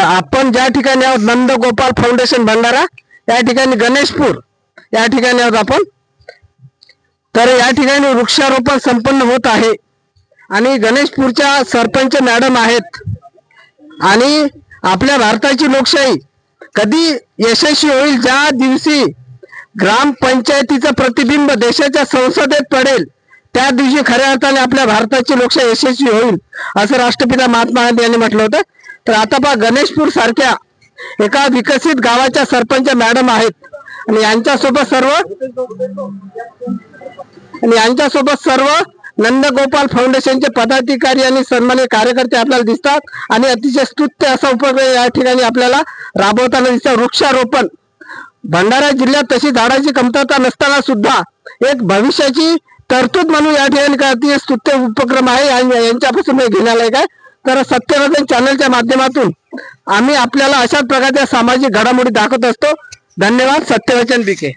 आपण ज्या ठिकाणी आहोत नंदगोपाल फाउंडेशन भंडारा, या ठिकाणी गणेशपूर या ठिकाणी आहोत आपण. तर या ठिकाणी वृक्षारोपण संपन्न होत आहे आणि गणेशपूरच्या सरपंच मॅडम आहेत. आणि आपल्या भारताची लोकशाही कधी यशस्वी होईल ज्या दिवशी ग्रामपंचायतीचं प्रतिबिंब देशाच्या संसदेत पडेल, त्या दिवशी खऱ्या अर्थाने आपल्या भारताची लोकशाही यशस्वी होईल, असं राष्ट्रपिता महात्मा गांधी यांनी म्हटलं होतं. तर आता पहा, गणेशपूर सारख्या एका विकसित गावाच्या सरपंच मॅडम आहेत आणि यांच्यासोबत सर्व नंदगोपाल फाउंडेशनचे पदाधिकारी आणि सन्मान्य कार्यकर्ते आपल्याला दिसतात. आणि अतिशय स्तुत्य असा उपक्रम या ठिकाणी आपल्याला राबवताना दिसतं. वृक्षारोपण भंडारा जिल्ह्यात तशी झाडाची कमतरता नसताना सुद्धा एक भविष्याची तरतूद म्हणून या ठिकाणी अतिशय स्तुत्य उपक्रम आहे आणि यांच्यापासून घेण्यालायक आहे. तर सत्यवदन चॅनलच्या माध्यमातून आम्ही आपल्याला अशाच प्रकारच्या सामाजिक घडामोडी दाखवत असतो. धन्यवाद. सत्यवचन बीके.